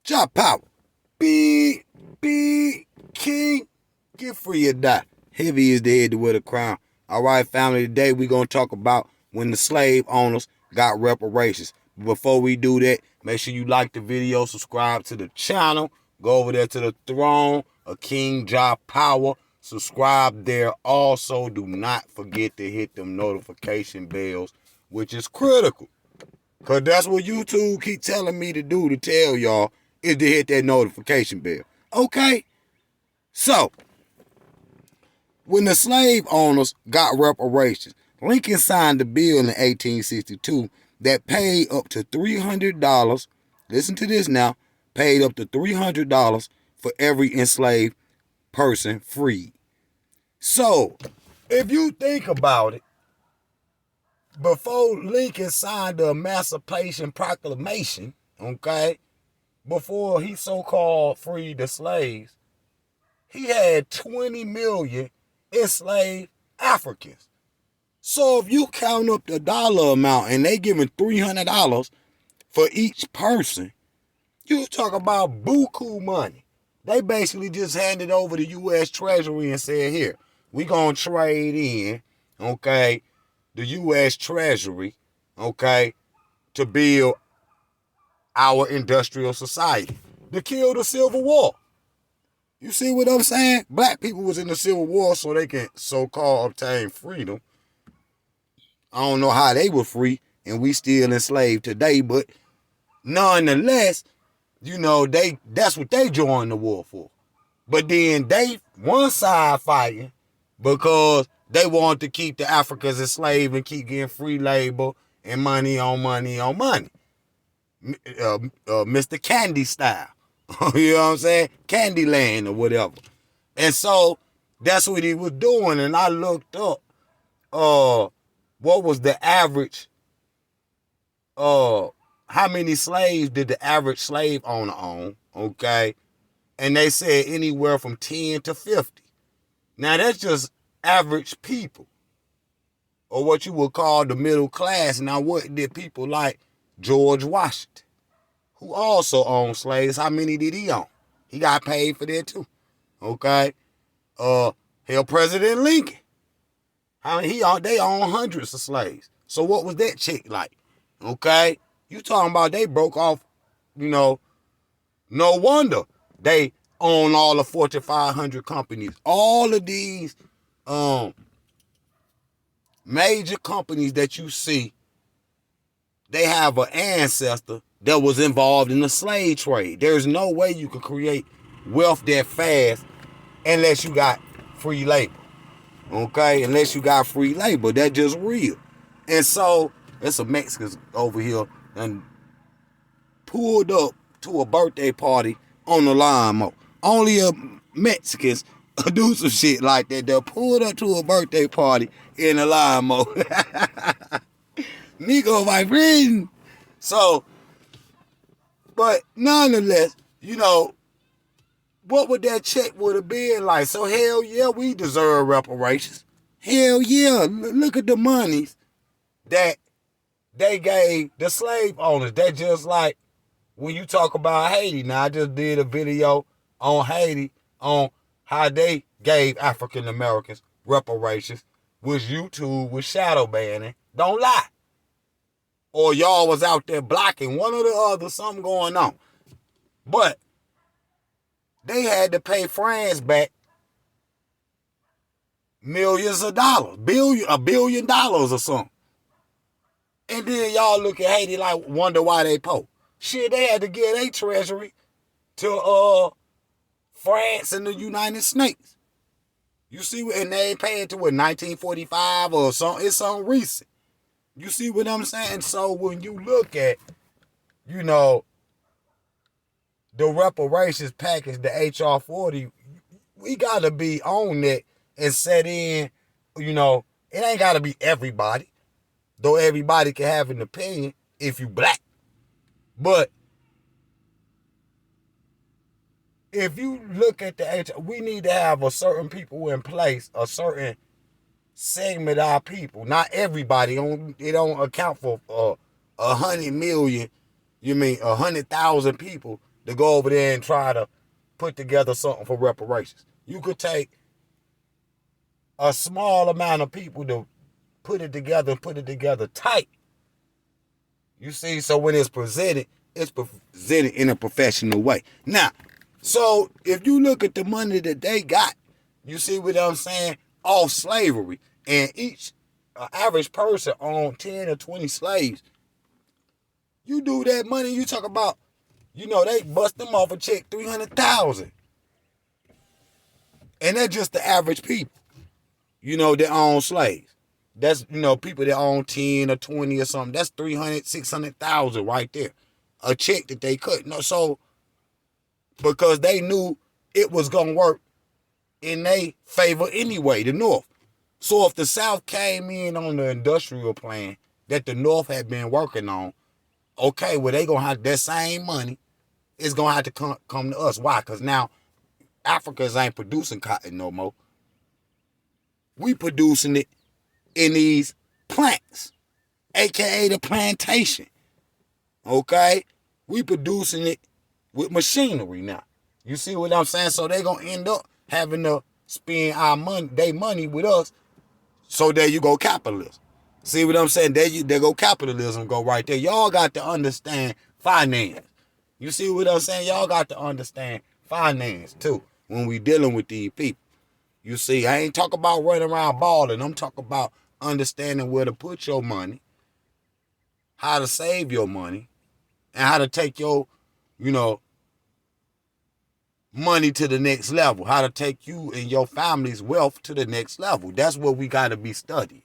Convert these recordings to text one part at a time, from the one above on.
Kingjahpower. Big king. Get free or die. Heavy is the head to wear the crown. All right, family, today we're going to talk about when the slave owners got reparations. Before we do that, make sure you like the video, subscribe to the channel, go over there to the throne of Kingjahpower, subscribe there. Also, do not forget to hit them notification bells, which is critical. Because that's what YouTube keep telling me to do, to tell y'all, is to hit that notification bell. Okay? So, when the slave owners got reparations, Lincoln signed a bill in 1862 that paid up to $300. Listen to this now. Paid up to $300 for every enslaved person freed. So, if you think about it, before Lincoln signed the Emancipation Proclamation, okay, before he so-called freed the slaves, he had 20 million enslaved Africans. So if you count up the dollar amount and they giving $300 for each person, you talk about buku money. They basically just handed over the U.S. Treasury and said, here, we going to trade in, okay, the U.S. Treasury, okay, to build our industrial society, to kill the Civil War. You see what I'm saying? Black people was in the Civil War so they can so-called obtain freedom. I don't know how they were free and we still enslaved today, but nonetheless, you know, that's what they joined the war for. But then they, one side fighting because they wanted to keep the Africans enslaved and keep getting free labor and money on money on money. Mr. Candy style. You know what I'm saying? Candyland or whatever. And so that's what he was doing. And I looked up what was the average, how many slaves did the average slave owner own, okay? And they said anywhere from 10 to 50. Now that's just average people, or what you would call the middle class. Now what did people like George Washington, who also owned slaves, how many did he own? He got paid for that too, okay? Hell, President Lincoln, they own hundreds of slaves. So what was that chick like? Okay? You talking about they broke off, you know, no wonder they own all the Fortune 500 companies. All of these major companies that you see, they have an ancestor that was involved in the slave trade. There's no way you could create wealth that fast unless you got free labor. Okay, unless you got free labor, that's just real. And so, there's some Mexicans over here and pulled up to a birthday party on the lawnmower. Only Mexicans do some shit like that. They pulled up to a birthday party in a lawnmower. Nico, my friend. So, but nonetheless, you know, what would that check would have been like? So hell yeah, we deserve reparations. Hell yeah, look at the monies that they gave the slave owners. That just like when you talk about Haiti. Now I just did a video on Haiti on how they gave African Americans reparations, which YouTube was shadow banning. Don't lie. Or y'all was out there blocking one or the other, something going on. But they had to pay France back millions of dollars, $1 billion or something. And then y'all look at Haiti like wonder why they poor. Shit, they had to give their treasury to France and the United States. You see, and they ain't paying to what, 1945 or something. It's something recent. You see what I'm saying? So when you look at, you know, the reparations package, the HR 40, we got to be on that and set in, you know, it ain't got to be everybody, though everybody can have an opinion if you black. But if you look at the HR, we need to have a certain people in place, a certain segment of our people. Not everybody. It don't account for 100 million, you mean 100,000 people to go over there and try to put together something for reparations. You could take a small amount of people to put it together tight. You see, so when it's presented in a professional way. Now, so if you look at the money that they got, you see what I'm saying, off slavery, and each average person owned 10 or 20 slaves, you do that money, you talk about, they bust them off a check, $300,000. And that's just the average people, that own slaves. That's, people that own 10 or 20 or something. That's 300, 600,000 right there. A check that they cut. So, because they knew it was going to work in their favor anyway, the North. So if the South came in on the industrial plan that the North had been working on, okay, well, they going to have that same money. It's going to have to come to us. Why? Because now Africans ain't producing cotton no more. We producing it in these plants, a.k.a. the plantation. Okay? We producing it with machinery now. You see what I'm saying? So they going to end up having to spend their money with us. So there you go, capitalism. See what I'm saying? There go capitalism go right there. Y'all got to understand finance. You see what I'm saying? Y'all got to understand finance too when we dealing with these people. You see, I ain't talking about running around balling. I'm talking about understanding where to put your money, how to save your money, and how to take your, money to the next level, how to take you and your family's wealth to the next level. That's what we got to be studying.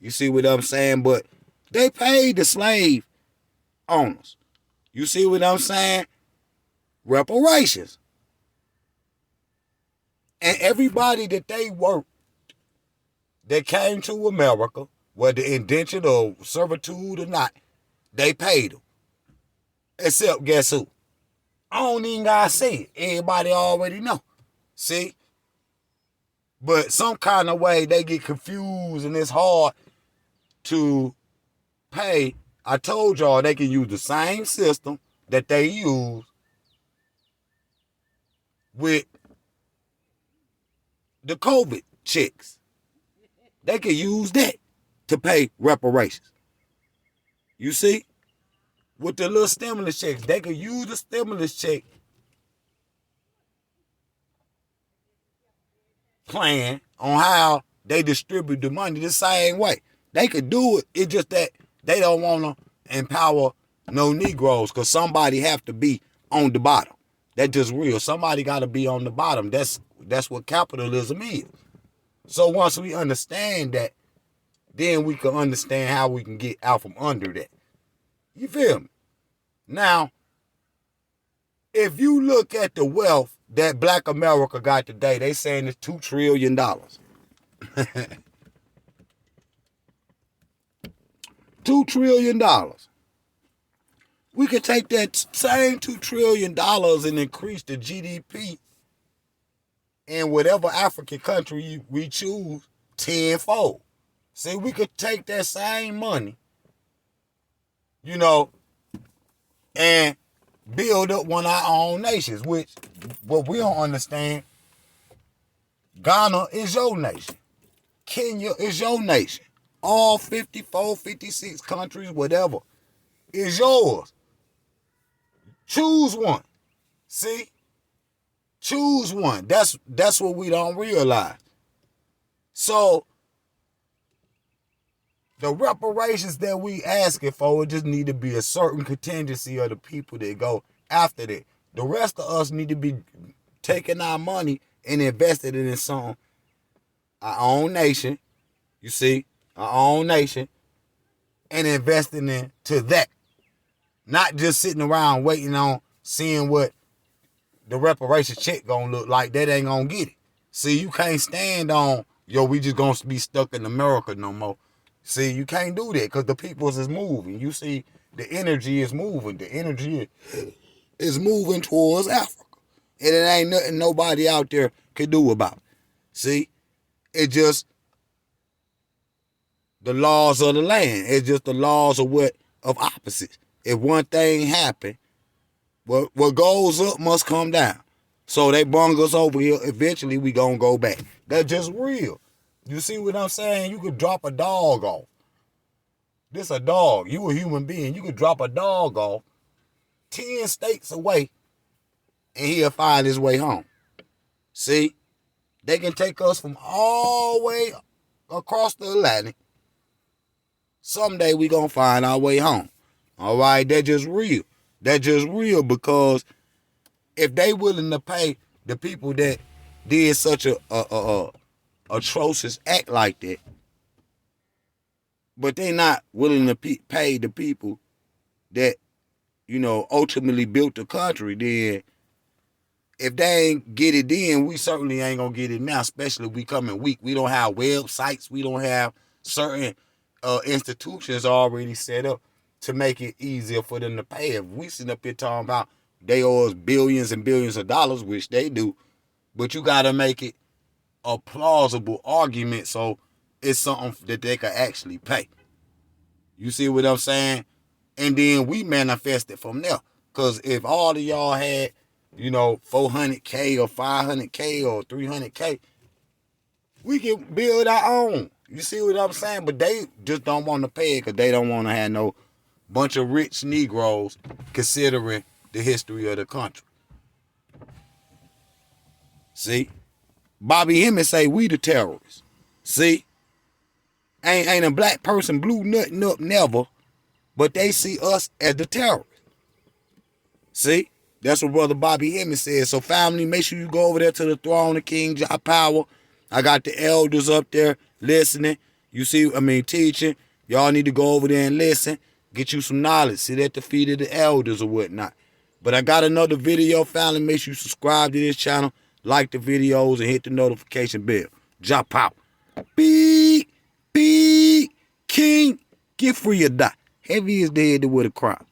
You see what I'm saying? But they paid the slave owners. You see what I'm saying? Reparations. And everybody that they worked, that came to America, whether indentured or servitude or not, they paid them. Except guess who? I don't even gotta say it. Everybody already know. See? But some kind of way they get confused and it's hard to pay. I told y'all they can use the same system that they use with the COVID checks. They can use that to pay reparations. You see? With the little stimulus checks, they could use the stimulus check plan on how they distribute the money the same way. They could do it. It's just that they don't want to empower no Negroes because somebody have to be on the bottom. That's just real. Somebody got to be on the bottom. That's what capitalism is. So once we understand that, then we can understand how we can get out from under that. You feel me? Now, if you look at the wealth that Black America got today, they saying it's $2 trillion. $2 trillion. We could take that same $2 trillion and increase the GDP in whatever African country we choose tenfold. See, we could take that same money, and build up one of our own nations, which what we don't understand, Ghana is your nation. Kenya is your nation. All 54, 56 countries, whatever, is yours. Choose one. See? Choose one. That's what we don't realize. So, the reparations that we asking for, it just need to be a certain contingency of the people that go after that. The rest of us need to be taking our money and investing it in something. Our own nation, you see, our own nation, and investing into that. Not just sitting around waiting on seeing what the reparations check gonna look like. That ain't gonna get it. See, you can't stand on, we just gonna be stuck in America no more. See, you can't do that because the peoples is moving. You see, the energy is moving. The energy is moving towards Africa. And it ain't nothing nobody out there can do about it. See? It's just the laws of the land. It's just the laws of opposites. If one thing happen, What goes up must come down. So they brung us over here. Eventually, we gonna go back. That's just real. You see what I'm saying? You could drop a dog off. This a dog. You a human being. You could drop a dog off 10 states away, and he'll find his way home. See? They can take us from all the way across the Atlantic. Someday we gonna find our way home. All right? That's just real. That's just real, because if they willing to pay the people that did such a atrocious act like that, but they not willing to pay the people that, ultimately built the country, then if they ain't get it then, we certainly ain't gonna get it now, especially if we coming weak. We don't have websites. We don't have certain institutions already set up to make it easier for them to pay. If we sit up here talking about they owe us billions and billions of dollars, which they do, but you got to make it a plausible argument so it's something that they can actually pay. You see what I'm saying? And then we manifest it from there. Because if all of y'all had, 400K or 500K or 300K, we can build our own. You see what I'm saying? But they just don't want to pay it because they don't want to have no bunch of rich Negroes considering the history of the country. See? Bobby Hemming say we the terrorists. See? Ain't a black person blew nothing up, never, but they see us as the terrorists. See? That's what Brother Bobby Hemming said. So family, make sure you go over there to the throne of Kingjahpower. I got the elders up there listening. Teaching. Y'all need to go over there and listen. Get you some knowledge. Sit at the feet of the elders or whatnot. But I got another video, family. Make sure you subscribe to this channel, like the videos, and hit the notification bell. Jahpower. Beep, beep, King. Get free or die. Heavy is the head with a crown.